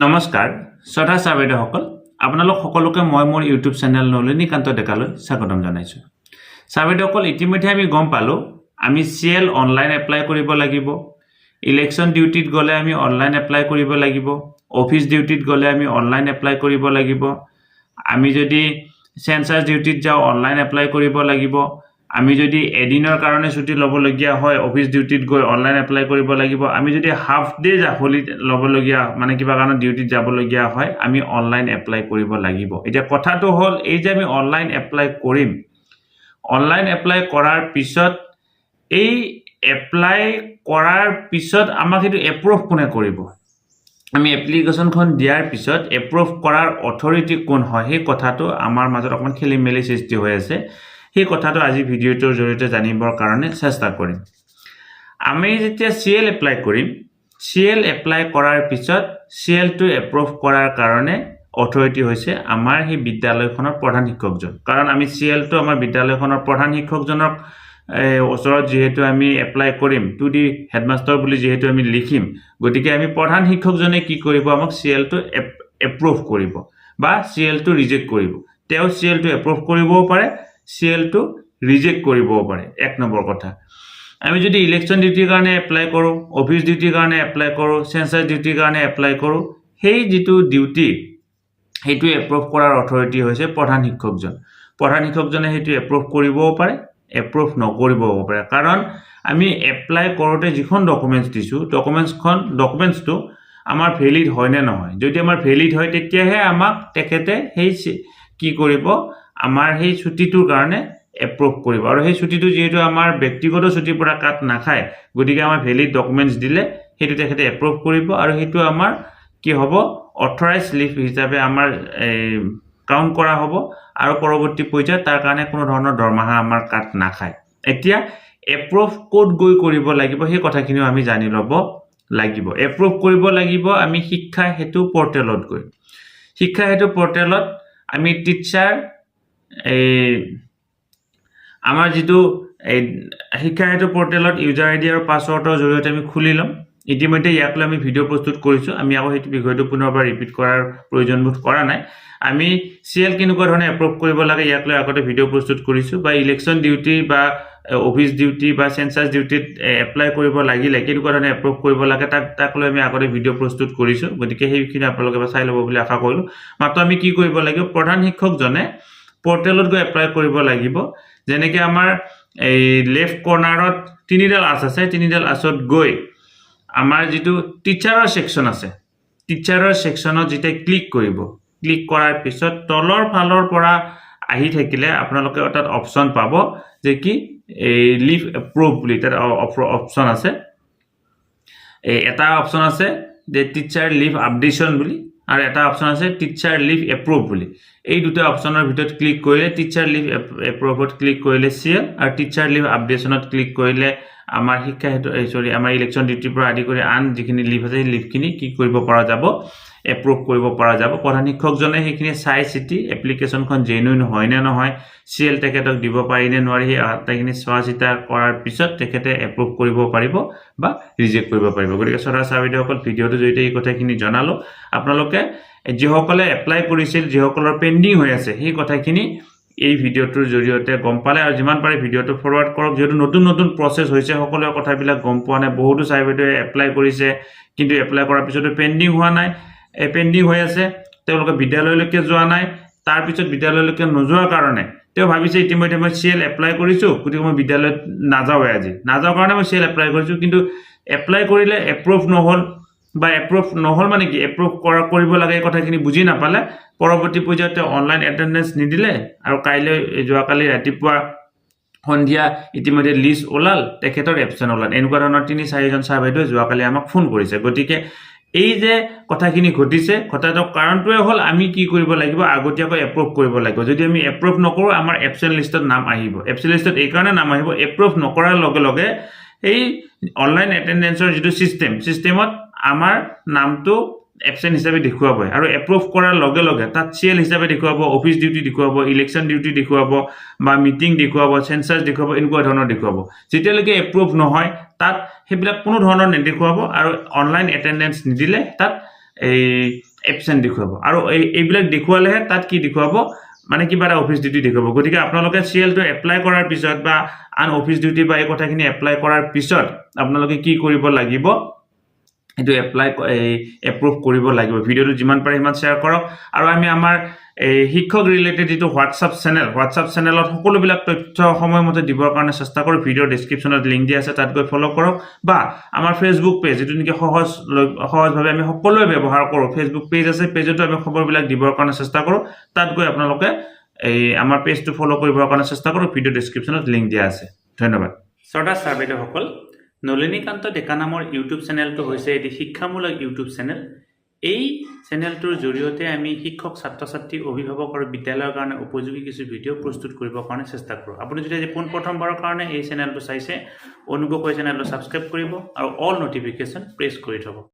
নমস্কাৰ শ্ৰদ্ধা ছাৰবেদসকল আপোনালোক সকলোকে মই মোৰ ইউটিউব চেনেল নলিনীকান্ত ডেকালৈ স্বাগতম জনাইছোঁ। ছাৰবেদসকল ইতিমধ্যে আমি গম পালোঁ আমি CL অনলাইন এপ্লাই কৰিব লাগিব, ইলেকশ্যন ডিউটিত গ'লে আমি অনলাইন এপ্লাই কৰিব লাগিব, অফিচ ডিউটিত গ'লে আমি অনলাইন এপ্লাই কৰিব লাগিব, আমি যদি সেন্সাস ডিউটিত যাওঁ অনলাইন এপ্লাই কৰিব লাগিব, আমি যদি এদিনৰ কাৰণে ছুটি ল'বলগীয়া হয় অফিচ ডিউটিত গৈ অনলাইন এপ্লাই কৰিব লাগিব, আমি যদি হাফ ডে হলিডে ল'বলগীয়া মানে কিবা কাৰণে ডিউটিত যাবলগীয়া হয় আমি অনলাইন এপ্লাই কৰিব লাগিব। এতিয়া কথাটো হ'ল এই যে আমি অনলাইন এপ্লাই কৰিম, অনলাইন এপ্লাই কৰাৰ পিছত এই এপ্লাই কৰাৰ পিছত আমাক সেইটো এপ্ৰুভ কোনে কৰিব, আমি এপ্লিকেশ্যনখন দিয়াৰ পিছত এপ্ৰুভ কৰাৰ অথৰিটি কোন হয় সেই কথাটো আমাৰ মাজত অকমান খেলিমেলি সৃষ্টি হৈ আছে। সেই কথাটো আজি ভিডিঅ'টোৰ জৰিয়তে জানিবৰ কাৰণে চেষ্টা কৰিম। আমি যেতিয়া CL এপ্লাই কৰিম, CL এপ্লাই কৰাৰ পিছত CL-টো এপ্ৰুভ কৰাৰ কাৰণে অথৰিটি হৈছে আমাৰ সেই বিদ্যালয়খনৰ প্ৰধান শিক্ষকজন। কাৰণ আমি CL-টো আমাৰ বিদ্যালয়খনৰ প্ৰধান শিক্ষকজনক ওচৰত যেহেতু আমি এপ্লাই কৰিম টু দি হেডমাষ্টাৰ বুলি যেহেতু আমি লিখিম, গতিকে আমি প্ৰধান শিক্ষকজনে কি কৰিব আমাক CL-টো এপ্ৰুভ কৰিব বা CL-টো ৰিজেক্ট কৰিব। তেওঁ CL-টো এপ্ৰুভ কৰিবও পাৰে, CL-টো ৰিজেক্ট কৰিবও পাৰে। এক নম্বৰ কথা, আমি যদি ইলেকশ্যন ডিউটিৰ কাৰণে এপ্লাই কৰোঁ, অফিচ ডিউটিৰ কাৰণে এপ্লাই কৰোঁ, সেন্সাস ডিউটিৰ কাৰণে এপ্লাই কৰোঁ, সেই যিটো ডিউটি সেইটো এপ্ৰুভ কৰাৰ অথৰিটি হৈছে প্ৰধান শিক্ষকজন। প্ৰধান শিক্ষকজনে সেইটো এপ্ৰুভ কৰিবও পাৰে, এপ্ৰুভ নকৰিবও পাৰে। কাৰণ আমি এপ্লাই কৰোঁতে যিখন ডকুমেণ্টছ দিছোঁ ডকুমেণ্টছটো আমাৰ ভেলিড হয় নে নহয়। যদি আমাৰ ভেলিড হয় তেতিয়াহে আমাক তেখেতে সেই কি কৰিব আমাৰ সেই ছুটিটোৰ কাৰণে এপ্ৰুভ কৰিব। আৰু সেই ছুটিটো যেহেতু আমাৰ ব্যক্তিগত ছুটিৰ পৰা কাট নাখায়, গতিকে আমাৰ ভেলিড ডকুমেণ্টছ দিলে সেইটো তেখেতে এপ্ৰুভ কৰিব আৰু সেইটো আমাৰ কি হ'ব অথৰাইজ লিভ হিচাপে আমাৰ কাউণ্ট কৰা হ'ব আৰু পৰৱৰ্তী পৰ্যায়ত তাৰ কাৰণে কোনো ধৰণৰ দৰমহা আমাৰ কাট নাখায়। এতিয়া এপ্ৰুভ ক'ত গৈ কৰিব লাগিব সেই কথাখিনিও আমি জানি ল'ব লাগিব। এপ্ৰুভ কৰিব লাগিব আমি শিক্ষা হেতু পৰ্টেলত গৈ। শিক্ষা হেতু পৰ্টেলত আমি টিচাৰ আমাৰ যিটো শিক্ষা হেতু পৰ্টেলত ইউজাৰ আইডি আৰু পাছৱৰ্ডৰ জৰিয়তে আমি খুলি ল'ম। ইতিমধ্যে ইয়াক লৈ আমি ভিডিঅ' প্ৰস্তুত কৰিছোঁ, আমি আকৌ সেইটো বিষয়টো পুনৰবাৰ ৰিপিট কৰাৰ প্ৰয়োজনবোধ কৰা নাই। আমি CL কেনেকুৱা ধৰণে এপ্ৰুভ কৰিব লাগে ইয়াক লৈ আগতে ভিডিঅ' প্ৰস্তুত কৰিছোঁ, বা ইলেকশ্যন ডিউটি বা অফিচ ডিউটি বা সেন্সাস ডিউটিত এপ্লাই কৰিব লাগিলে কেনেকুৱা ধৰণে এপ্ৰুভ কৰিব লাগে তাক লৈ আমি আগতে ভিডিঅ' প্ৰস্তুত কৰিছোঁ। গতিকে সেইখিনি আপোনালোকে চাই ল'ব বুলি আশা কৰিলোঁ। মাত্ৰ আমি কি কৰিব লাগিব, প্ৰধান শিক্ষকজনে পৰ্টেলত গৈ এপ্লাই কৰিব লাগিব। যেনেকৈ আমাৰ এই লেফ্ট কৰ্নাৰত তিনিডাল আঁচ আছে, তিনিডাল আঁচত গৈ আমাৰ যিটো টিচাৰৰ ছেকশ্যন আছে, টিচাৰৰ ছেকশ্যনত যেতিয়া ক্লিক কৰিব, ক্লিক কৰাৰ পিছত তলৰ ফালৰ পৰা আহি থাকিলে আপোনালোকে তাত অপশ্যন পাব যে কি এই লিভ এপ্ৰুভ বুলি তাত অপশ্যন আছে। এটা অপশ্যন আছে যে টিচাৰ লিভ আপডেশ্যন বুলি, আৰু এটা অপশ্যন আছে টিচাৰ লিভ এপ্ৰুভ বুলি। এই দুটা অপশ্যনৰ ভিতৰত ক্লিক কৰিলে টিচাৰ লিভ এপ্ৰুভত ক্লিক কৰিলে CL আৰু টিচাৰ লিভ আপডেশ্যনত ক্লিক কৰিলে আমাৰ শিক্ষা হেতু আমাৰ ইলেকশ্যন ডিউটিৰ পৰা আদি কৰি আন যিখিনি লিভ আছে সেই লিভখিনি কি কৰিব পৰা যাব, এপ্ৰুভ কৰিব পৰা যাব। প্ৰধান শিক্ষকজনে সেইখিনি চাই চিতি এপ্লিকেশ্যনখন জেনুইন হয় নে নহয়, CL তেখেতক দিব পাৰি নে নোৱাৰি সেই আটাইখিনি চোৱা চিতা কৰাৰ পিছত তেখেতে এপ্ৰুভ কৰিব পাৰিব বা ৰিজেক্ট কৰিব পাৰিব। গতিকে শ্ৰদ্ধা ছাৰবেদসকল ভিডিঅ'টোৰ জৰিয়তে এই কথাখিনি জনালোঁ। আপোনালোকে যিসকলে এপ্লাই কৰিছিল, যিসকলৰ পেণ্ডিং হৈ আছে সেই কথাখিনি এই ভিডিঅ'টোৰ জৰিয়তে গম পালে, আৰু যিমান পাৰে ভিডিঅ'টো ফৰৱাৰ্ড কৰক। যিহেতু নতুন নতুন প্ৰচেছ হৈছে, সকলোৱে কথাবিলাক গম পোৱা নাই। বহুতো ছাৰবেদে এপ্লাই কৰিছে কিন্তু এপ্লাই কৰাৰ পিছতো পেণ্ডিং হোৱা নাই, পেণ্ডিং হৈ আছে, তেওঁলোকে বিদ্যালয়লৈকে যোৱা নাই। তাৰপিছত বিদ্যালয়লৈকে নোযোৱাৰ কাৰণে তেওঁ ভাবিছে ইতিমধ্যে মই CL এপ্লাই কৰিছোঁ, গতিকে মই বিদ্যালয়ত নাযাওঁ কাৰণে মই CL এপ্লাই কৰিছোঁ, কিন্তু এপ্লাই কৰিলে এপ্ৰুভ নহ'ল, বা এপ্ৰুভ নহ'ল মানে কি এপ্ৰুভ কৰিব লাগে এই কথাখিনি বুজি নাপালে পৰৱৰ্তী পৰ্যায়ত তেওঁ অনলাইন এটেণ্ডেঞ্চ নিদিলে, আৰু যোৱাকালি ৰাতিপুৱা সন্ধিয়া ইতিমধ্যে লিষ্ট ওলাল, তেখেতৰ এবচেণ্ট ওলাল। এনেকুৱা ধৰণৰ 3-4জন ছাৰবেদে যোৱাকালি আমাক ফোন কৰিছে। গতিকে এই যে কথাখিনি ঘটিছে, ঘটাটো কাৰণটোৱে হ'ল আমি কি কৰিব লাগিব, আগতীয়াকৈ এপ্ৰুভ কৰিব লাগিব। যদি আমি এপ্ৰুভ নকৰোঁ আমাৰ এবচেণ্ট লিষ্টত নাম আহিব। এবচেণ্ট লিষ্টত এইকাৰণে নাম আহিব, এপ্ৰুভ নকৰাৰ লগে লগে এই অনলাইন এটেণ্ডেঞ্চৰ যিটো ছিষ্টেমত আমাৰ নামটো এবচেণ্ট হিচাপে দেখুৱাব, আৰু এপ্ৰুভ কৰাৰ লগে লগে তাত CL হিচাপে দেখুৱাব, অফিচ ডিউটি দেখুৱাব, ইলেকশ্যন ডিউটি দেখুৱাব, বা মিটিং দেখুৱাব, সেন্সাস দেখুৱাব, এনেকুৱা ধৰণৰ দেখুৱাব। যেতিয়ালৈকে এপ্ৰুভ নহয় তাত সেইবিলাক কোনো ধৰণৰ নেদেখুৱাব, আৰু অনলাইন এটেণ্ডেঞ্চ নিদিলে তাত এই এবচেণ্ট দেখুৱাব আৰু এইবিলাক দেখুৱালেহে তাত কি দেখুৱাব মানে কিবা এটা অফিচ ডিউটি দেখুৱাব গতিকে আপোনালোকে চিএলটো এপ্লাই কৰাৰ পিছত বা আন অফিচ ডিউটি বা এই কথাখিনি এপ্লাই কৰাৰ পিছত আপোনালোকে কি কৰিব লাগিব এটো এপ্ৰুভ কৰিব লাগিব ভিডিওটো যিমান পাৰে সিমান শ্বেয়াৰ কৰক আৰু আমি আমাৰ শিক্ষক ৰিলেটেড যেটো হোৱাটছআপ চেনেলত সকলোবিলাক তথ্য সময়মতে দিবৰ কাৰণে চেষ্টা কৰোঁ ভিডিও ডেসক্ৰিপচনত লিংক দিয়া আছে তাত গৈ ফলো কৰক বা আমাৰ ফেসবুক পেজ যেটো নেকি সহজভাৱে আমি সকলোৱে ব্যৱহাৰ কৰোঁ ফেসবুক পেজ আছে পেজতো আমি খবৰবিলাক দিবৰ কাৰণে চেষ্টা কৰোঁ তাত গৈ আপোনালোকে আমাৰ পেজটো ফলো কৰিবৰ কাৰণে চেষ্টা কৰোঁ ভিডিও ডেসক্ৰিপচনত লিংক দিয়া আছে ধন্যবাদ শ্ৰদ্ধা ছাৰবেদসকল নলিনীকান্ত ডেকা নামৰ ইউটিউব চেনেলটো হৈছে এটি শিক্ষামূলক ইউটিউব চেনেল এই চেনেলটোৰ জৰিয়তে আমি শিক্ষক ছাত্ৰ-ছাত্ৰী অভিভাৱক আৰু বিদ্যালয়ৰ কাৰণে উপযোগী কিছু ভিডিও প্ৰস্তুত কৰিবৰ কাৰণে চেষ্টা কৰোঁ আপুনি যদি আজি প্ৰথমবাৰৰ কাৰণে এই চেনেলটো চাইছে অনুগ্ৰহ কৰি চেনেলটো সাবস্ক্ৰাইব কৰিব আৰু অল নটিফিকেশন প্ৰেছ কৰি থব